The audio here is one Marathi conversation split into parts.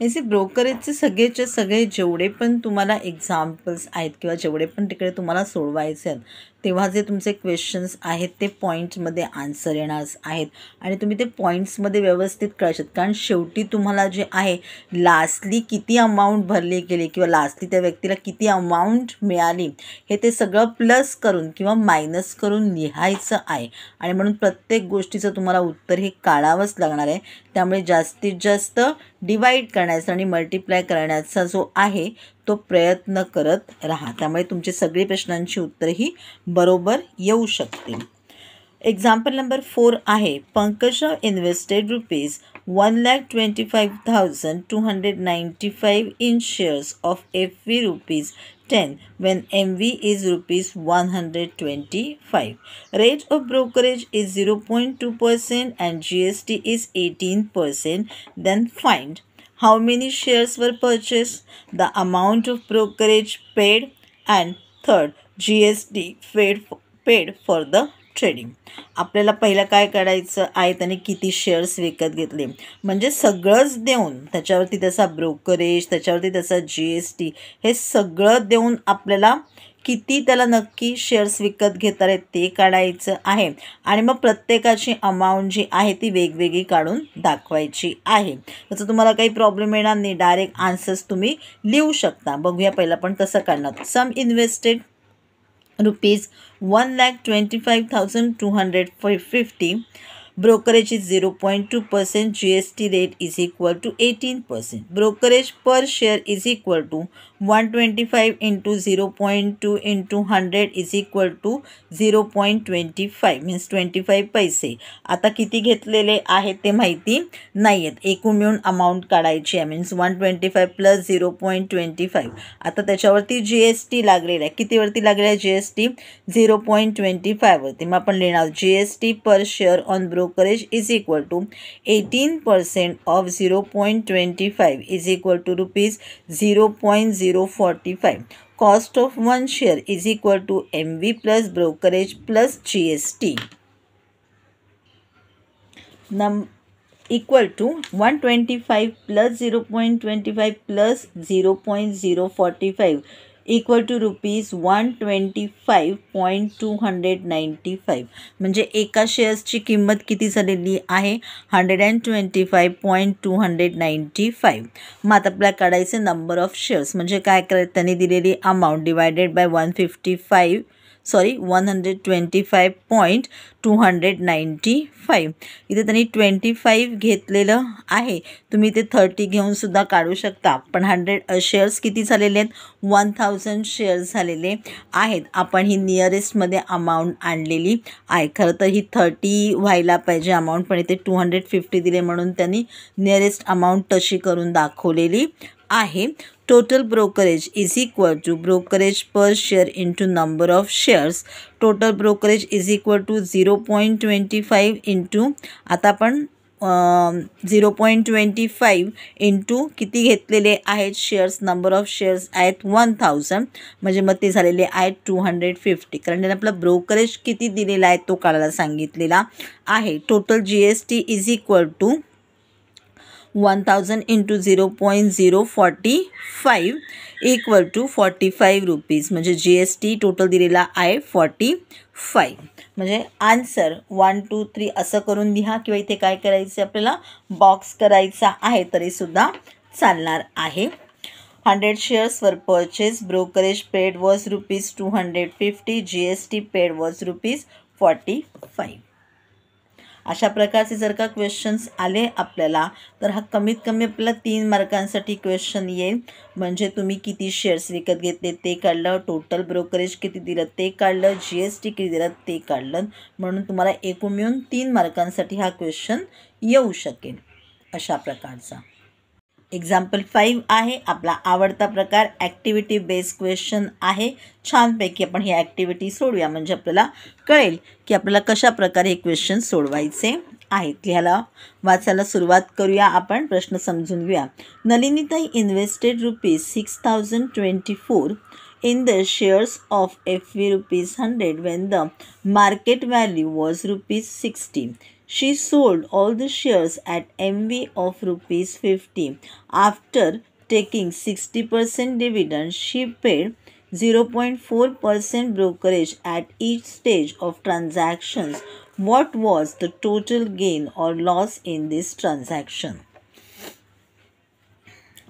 हे ब्रोकरेजचे सगळेचे सगळे जेवढे पण तुम्हाला एक्झाम्पल्स आहेत किंवा जेवढे पण तिकडे तुम्हाला सोडवायचे आहेत तेव्हा जे तुमचे क्वेश्चन्स आहेत ते पॉईंट्समध्ये आन्सर येणार आहेत आणि तुम्ही ते पॉईंट्समध्ये व्यवस्थित कळशात. कारण शेवटी तुम्हाला जे आहे लास्टली किती अमाऊंट भरली गेली किंवा लास्टली त्या व्यक्तीला किती अमाऊंट मिळाली हे ते सगळं प्लस करून किंवा मायनस करून लिहायचं आहे. आणि म्हणून प्रत्येक गोष्टीचं तुम्हाला उत्तर हे काढावंच लागणार आहे. त्यामुळे जास्तीत जास्त डिवाईड करण्याचा आणि मल्टिप्लाय करण्याचा जो आहे तो प्रयत्न करत राहा. त्यामुळे तुमची सगळी प्रश्नांची उत्तरही बरोबर येऊ शकतील. एक्झाम्पल नंबर 4 आहे, Pankaja invested ₹1,25,295 in shares of FV ₹10 when MV is ₹125. Rate of brokerage is 0.2% and GST is 18%. Then find how many shares were purchased, the amount of brokerage paid, and third, GST paid for the trading. आपल्याला पहिलं काय करायचं आहे, त्याने किती शेअर्स विकत घेतले म्हणजे सगळंच देऊन त्याच्यावरती त्याचा ब्रोकरेज, त्याच्यावरती त्याचा GST हे सगळं देऊन आपल्याला किती त्याला नक्की शेअर्स विकत घेतात आहेत ते काढायचं आहे. आणि मग प्रत्येकाची अमाऊंट जी आहे ती वेगवेगळी काढून दाखवायची आहे. त्याचं तुम्हाला काही प्रॉब्लेम येणार नाही, डायरेक्ट आन्सर्स तुम्ही लिहू शकता. बघूया पहिला पण कसं काढणार. सम invested ₹1,25,250. Brokerage is 0.2%. GST rate is equal to 18%. Brokerage per share is equal to 125 into 0.2 into 100 is equal to 0.25 means 25 पैसे. आता किती घेतलेले आहेत ते माहिती नाही आहेत. एकूण मिळून अमाऊंट काढायची आहे मीन्स 125 प्लस 0.25. आता त्याच्यावरती GST लागलेला आहे. कितीवरती लागलेला आहे GST? 0.25 वरती. मग आपण लिहिणार GST per share on brokerage is equal to 18% of 0.25 is equal to ₹0.045. Cost of one share is equal to MV plus brokerage plus GST. Equal to 125 plus 0.25 plus 0.045 equal to ₹125.295. म्हणजे एका शेअर्सची किंमत किती झालेली आहे? 125.295. मग आता आपल्याला काढायचे नंबर ऑफ शेअर्स. म्हणजे काय करायचं, त्यांनी दिलेली अमाऊंट डिवायडेड बाय 125.295. इथे त्यांनी 25 घेतलेलं आहे. तुम्ही ते 30 घेऊन सुद्धा काढू शकता. पण 100 शेअर्स किती झालेले आहेत? 1000 शेअर्स झालेले आहेत. आपण ही नियरेस्टमध्ये अमाऊंट आणलेली आहे. खरं तर ही 30 व्हायला पाहिजे अमाऊंट, पण इथे 250 दिले म्हणून त्यांनी नियरेस्ट अमाऊंट तशी करून दाखवलेली आहे. Total brokerage is equal to brokerage per share into number of shares. Total brokerage is equal to 0.25 into, आता आपण 0.25 इंटू किती घेतलेले आहेत शेअर्स, नंबर ऑफ शेअर्स आहेत 1000, म्हणजे मग ते झालेले आहेत 250. कारण त्याने आपला ब्रोकरेज किती दिलेला आहे तो काढायला सांगितलेला आहे. Total GST is equal to 1000 into 0.045 equal to ₹45. म्हणजे GST टोटल दिलेला आहे 45. म्हणजे आन्सर 1 2 3 असं करून लिहा किंवा इथे काय करायचं आपल्याला बॉक्स करायचा आहे तरीसुद्धा चालणार आहे. 100 shares were purchased. Brokerage paid was ₹250. GST paid was ₹45. अशा प्रकारचे जर का क्वेश्चन्स आले आपल्याला तर हा कमीत कमी आपल्याला 3 मार्कांसाठी क्वेश्चन येईल. म्हणजे तुम्ही किती शेअर्स विकत घेतले ते काढलं, टोटल ब्रोकरेज किती दिलं ते काढलं, GST किती दिलं ते काढलं. म्हणून तुम्हाला एकूण मिळून 3 मार्कांसाठी हा क्वेश्चन येऊ शकेल अशा प्रकारचा. एक्झाम्पल 5 आहे आपला आवडता प्रकार, ॲक्टिव्हिटी बेस्ड क्वेश्चन आहे. छानपैकी आपण ही ॲक्टिव्हिटी सोडूया म्हणजे आपल्याला कळेल की आपल्याला कशा प्रकारे हे क्वेश्चन सोडवायचे आहेत. लिहायला वाचायला सुरुवात करूया. आपण प्रश्न समजून घेऊया. Nalinitai invested ₹6,024 in the shares of FV ₹100 when the market value was ₹60. She sold all the shares at MV of rupees 50. After taking 60% dividend, she paid 0.4% brokerage at each stage of transactions. What was the total gain or loss in this transaction?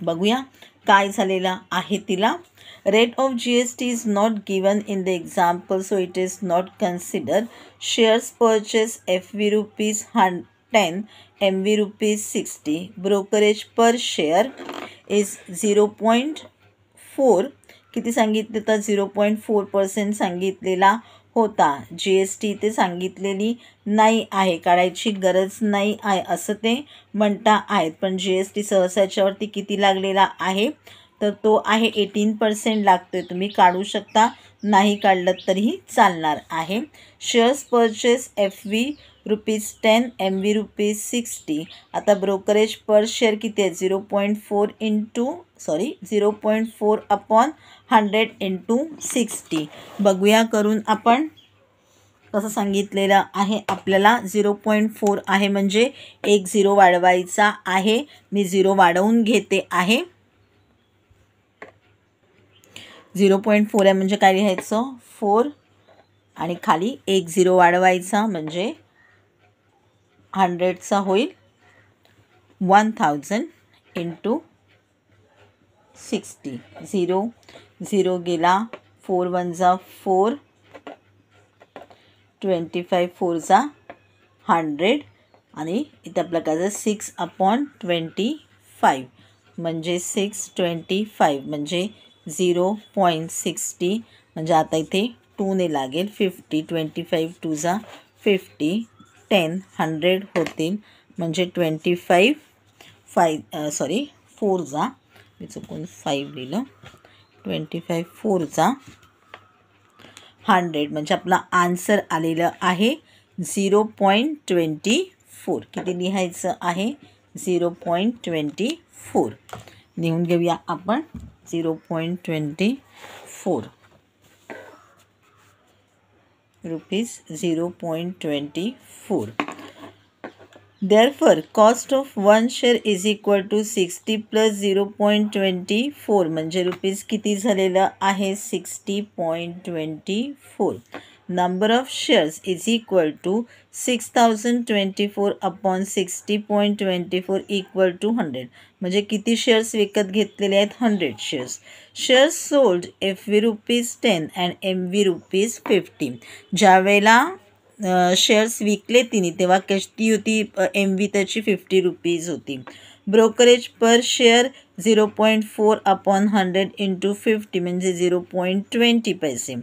बघूया काय झालेला आहे तिला. Rate of GST is not given in the example, so it is not considered. Shares purchase FV rupees 10, MV rupees 60. Brokerage per share is 0.4. किती सांगितले तर 0.4% सांगितलेला होता. GST ते सांगितलेली नाही आहे, काढायची गरज नाही आहे असं ते म्हणता आहेत. पण GST सहसा याच्यावरती किती लागलेला आहे तर तो आहे 18% लागतोय. तुम्ही काढू शकता, नाही काढलं तरीही चालणार आहे. Shares purchase FV rupees 10, MV rupees 60. आता ब्रोकरेज पर शेअर किती आहे 0.4 अपॉन 100 इंटू 60. बघूया करून आपण कसं सांगितलेलं आहे आपल्याला. 0.4 आहे म्हणजे एक 0 वाढवायचा आहे. मी 0 वाढवून घेते आहे. 0.4 आहे म्हणजे काय लिहायचं 4 आणि खाली एक 0 वाढवायचा म्हणजे 100चा होईल 1000 इंटू 60. 0 गेला, 4 1 जा 4, 25 4 जा 100 आणि इथे आपलं काय 6 अपॉन 25 म्हणजे 625 म्हणजे 0.60 म्हणजे आता इथे 2 ने लागेल 50. 25 2 जा 50, 10 100 होतील म्हणजे 25 4 जा मी चुकून 5 लिहिलं. 25 4 जा 100 म्हणजे आपला आन्सर आलेलं आहे 0.24. किती लिहायचं आहे 0.24. लिहून घेऊया आपण 0.24 rupees 0.24. Therefore, cost of one share is equal to 60 plus 0.24 म्हणजे रुपीज किती झालेलं आहे 60.24. Number of shares is equal to 6024 upon 60.24 equal to 100 म्हणजे किती शेअर्स विकत घेतलेले आहेत 100 shares. Shares sold FV rupees 10 and MV rupees 50. ज्यावेळेला शेअर्स विकले तिने तेव्हा किती होती MV त्याची 50 रुपीज होती. Brokerage per share 0.4 upon 100 into 50 म्हणजे 0.20 पैसे.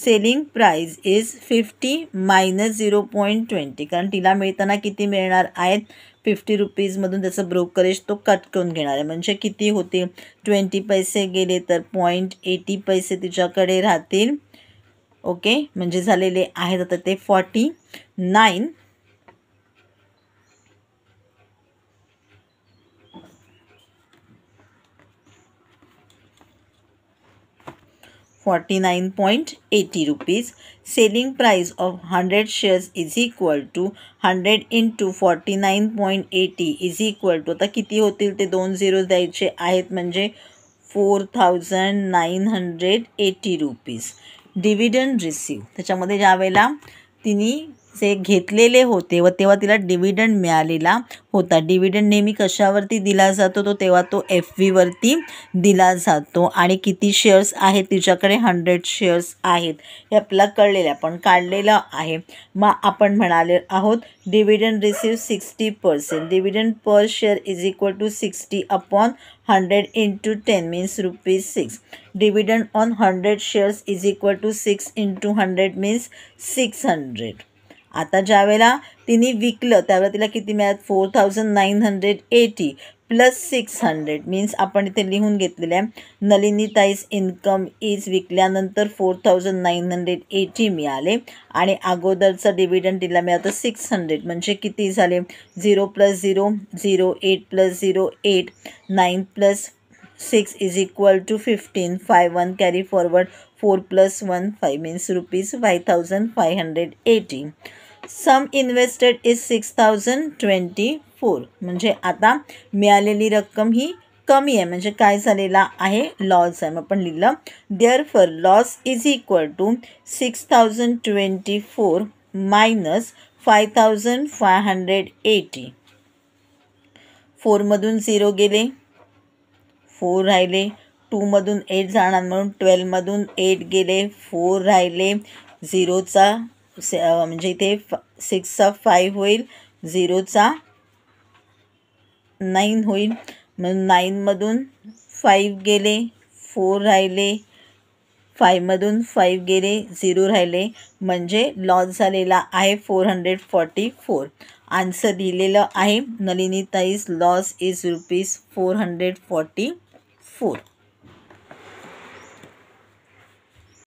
सेलिंग प्राईज इज 50 मायनस 0.20 कारण तिला मिळताना किती मिळणार आहेत 50 रुपीजमधून त्याचं ब्रोकरेज तो कट करून घेणार आहे म्हणजे किती होते 20 पैसे गेले तर 0.80 पैसे तिच्याकडे राहतील. ओके म्हणजे झालेले आहेत आता ते 49 49.80 rupees. Selling price of 100 shares is equal to 100 into 49.80 is equal to आता किती होतील ते 2 झिरो द्यायचे आहेत म्हणजे 4980 रुपीज. डिव्हिडंड रिसीव त्याच्यामध्ये ज्या वेळेला तिने जे घेतलेले होते व तेव्हा तिला डिव्हिडंड मिळालेला होता. डिव्हिडंड नेहमी कशावरती दिला जातो तो तेव्हा तो FV वरती दिला जातो आणि किती शेअर्स आहेत तिच्याकडे 100 शेअर्स आहेत हे आपल्याला कळलेलं आहे पण काढलेलं आहे. मग आपण म्हणाले आहोत dividend receive 60%. Dividend per share is equal to 60 upon 100 into 10 means rupees 6. Dividend on 100 shares is equal to 6 into 100 means 600. आता ज्यावेळेला तिने विकलं त्यावेळेला तिला किती मिळालं 4980 प्लस 600 मीन्स आपण इथे लिहून घेतलेलं आहे नलिनीताईज इन्कम इज विकल्यानंतर 4980 मिळाले आणि अगोदरचं डिव्हिडंड तिला मिळालं 600 म्हणजे किती झाले 0 plus 0 0 8 plus 0 8 9 plus 6 is equal to 15. 5 1 carry forward 4 plus 1 5 means rupees 5580. Sum invested is 6024. म्हणजे आता मिळालेली रक्कम ही कमी आहे, म्हणजे काय झालेला आहे, लॉस आहे. मग आपण लिहिलं therefore loss is equal to 6024 minus 5580. 4मधून 0 गेले, 4 राहिले, 2मधून 8 जाणार म्हणून 12मधून 8 गेले, 4 राहिले, 0चा म्हणजे इथे 6चा 5 होईल, 0चा 9 होईल. मग 9मधून 5 गेले, 4 राहिले, 5मधून 5 गेले, 0 राहिले, म्हणजे लॉस झालेला आहे 444. आन्सर लिहिलेलं आहे नलिनीताईज लॉस इज ₹444.